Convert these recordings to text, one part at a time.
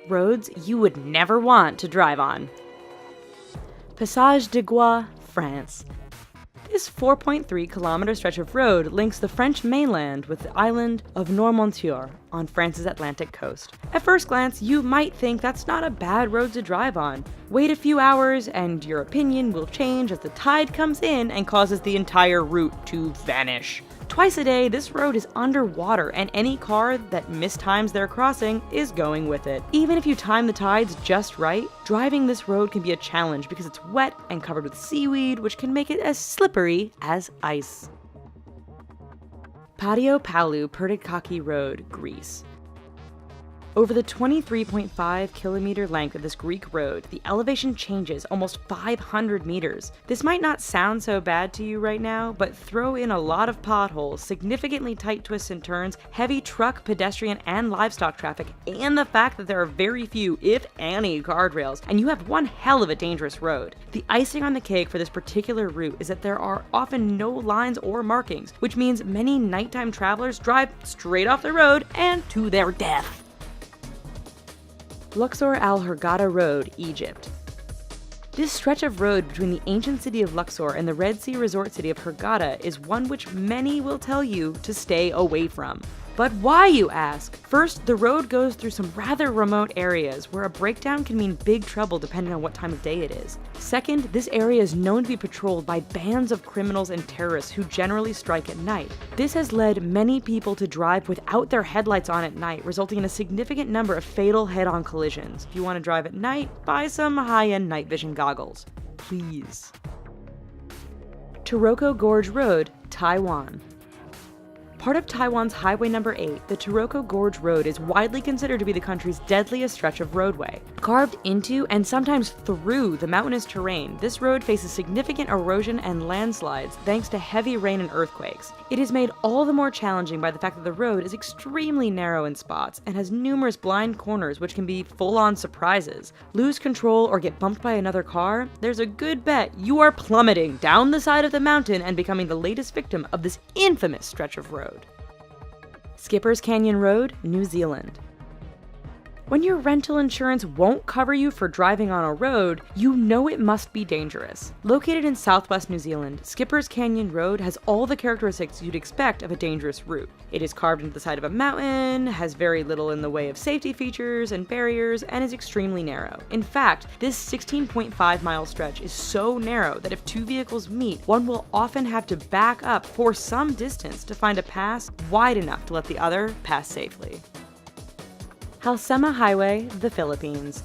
roads you would never want to drive on. Passage de Gois, France. This 4.3-kilometer stretch of road links the French mainland with the island of Noirmoutier on France's Atlantic coast. At first glance, you might think that's not a bad road to drive on. Wait a few hours and your opinion will change as the tide comes in and causes the entire route to vanish. Twice a day, this road is underwater, and any car that mistimes their crossing is going with it. Even if you time the tides just right, driving this road can be a challenge because it's wet and covered with seaweed, which can make it as slippery as ice. Patio Palu Pertikaki Road, Greece. Over the 23.5-kilometer length of this Greek road, the elevation changes almost 500 meters. This might not sound so bad to you right now, but throw in a lot of potholes, significantly tight twists and turns, heavy truck, pedestrian, and livestock traffic, and the fact that there are very few, if any, guardrails, and you have one hell of a dangerous road. The icing on the cake for this particular route is that there are often no lines or markings, which means many nighttime travelers drive straight off the road and to their death. Luxor Al Hurghada Road, Egypt. This stretch of road between the ancient city of Luxor and the Red Sea resort city of Hurghada is one which many will tell you to stay away from. But why, you ask? First, the road goes through some rather remote areas where a breakdown can mean big trouble depending on what time of day it is. Second, this area is known to be patrolled by bands of criminals and terrorists who generally strike at night. This has led many people to drive without their headlights on at night, resulting in a significant number of fatal head-on collisions. If you want to drive at night, buy some high-end night vision goggles. Please. Taroko Gorge Road, Taiwan. Part of Taiwan's Highway No. 8, the Taroko Gorge Road is widely considered to be the country's deadliest stretch of roadway. Carved into and sometimes through the mountainous terrain, this road faces significant erosion and landslides thanks to heavy rain and earthquakes. It is made all the more challenging by the fact that the road is extremely narrow in spots and has numerous blind corners which can be full-on surprises. Lose control or get bumped by another car? There's a good bet you are plummeting down the side of the mountain and becoming the latest victim of this infamous stretch of road. Skipper's Canyon Road, New Zealand. When your rental insurance won't cover you for driving on a road, you know it must be dangerous. Located in southwest New Zealand, Skipper's Canyon Road has all the characteristics you'd expect of a dangerous route. It is carved into the side of a mountain, has very little in the way of safety features and barriers, and is extremely narrow. In fact, this 16.5-mile stretch is so narrow that if two vehicles meet, one will often have to back up for some distance to find a pass wide enough to let the other pass safely. Halsema Highway, the Philippines.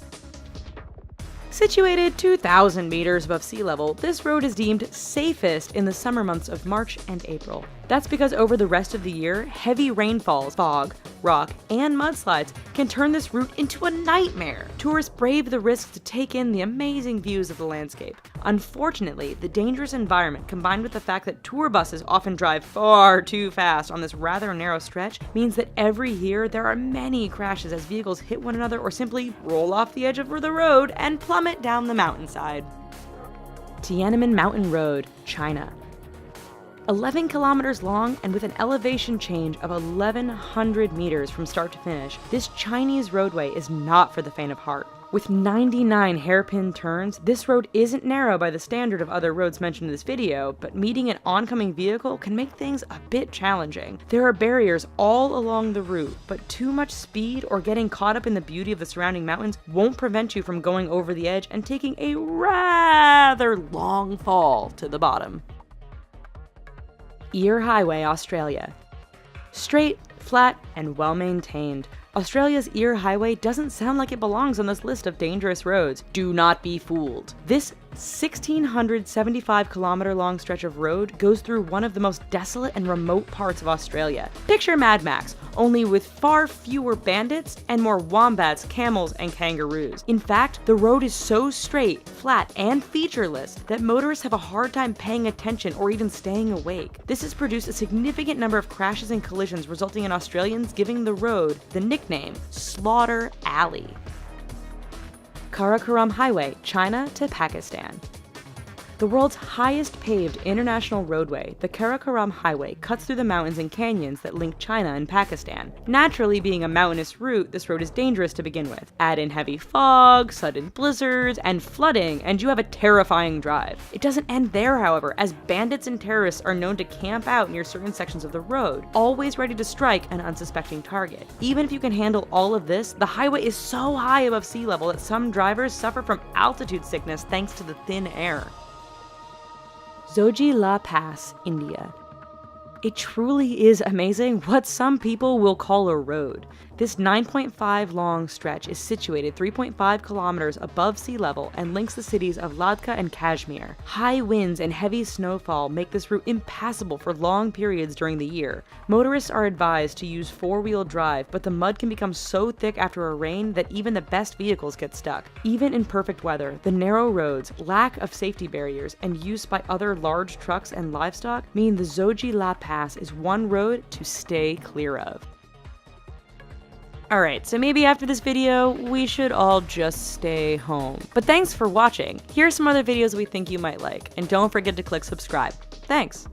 Situated 2,000 meters above sea level, this road is deemed safest in the summer months of March and April. That's because over the rest of the year, heavy rainfalls, fog, rock, and mudslides can turn this route into a nightmare. Tourists brave the risk to take in the amazing views of the landscape. Unfortunately, the dangerous environment combined with the fact that tour buses often drive far too fast on this rather narrow stretch means that every year there are many crashes as vehicles hit one another or simply roll off the edge of the road and plummet down the mountainside. Tiananmen Mountain Road, China. 11 kilometers long and with an elevation change of 1,100 meters from start to finish, this Chinese roadway is not for the faint of heart. With 99 hairpin turns, this road isn't narrow by the standard of other roads mentioned in this video, but meeting an oncoming vehicle can make things a bit challenging. There are barriers all along the route, but too much speed or getting caught up in the beauty of the surrounding mountains won't prevent you from going over the edge and taking a rather long fall to the bottom. Eyre Highway, Australia. Straight, flat, and well-maintained, Australia's Eyre Highway doesn't sound like it belongs on this list of dangerous roads. Do not be fooled. This 1,675-kilometer long stretch of road goes through one of the most desolate and remote parts of Australia. Picture Mad Max, only with far fewer bandits and more wombats, camels, and kangaroos. In fact, the road is so straight, flat, and featureless that motorists have a hard time paying attention or even staying awake. This has produced a significant number of crashes and collisions, resulting in Australians giving the road the nickname Slaughter Alley. Karakoram Highway, China to Pakistan. The world's highest paved international roadway, the Karakoram Highway, cuts through the mountains and canyons that link China and Pakistan. Naturally, being a mountainous route, this road is dangerous to begin with. Add in heavy fog, sudden blizzards, and flooding, and you have a terrifying drive. It doesn't end there, however, as bandits and terrorists are known to camp out near certain sections of the road, always ready to strike an unsuspecting target. Even if you can handle all of this, the highway is so high above sea level that some drivers suffer from altitude sickness thanks to the thin air. Zoji-La Pass, India. It truly is amazing what some people will call a road. This 9.5 long stretch is situated 3.5 kilometers above sea level and links the cities of Ladakh and Kashmir. High winds and heavy snowfall make this route impassable for long periods during the year. Motorists are advised to use four-wheel drive, but the mud can become so thick after a rain that even the best vehicles get stuck. Even in perfect weather, the narrow roads, lack of safety barriers, and use by other large trucks and livestock mean the Zoji-La Pass is one road to stay clear of. Alright, so maybe after this video, we should all just stay home. But thanks for watching. Here are some other videos we think you might like, and don't forget to click subscribe. Thanks!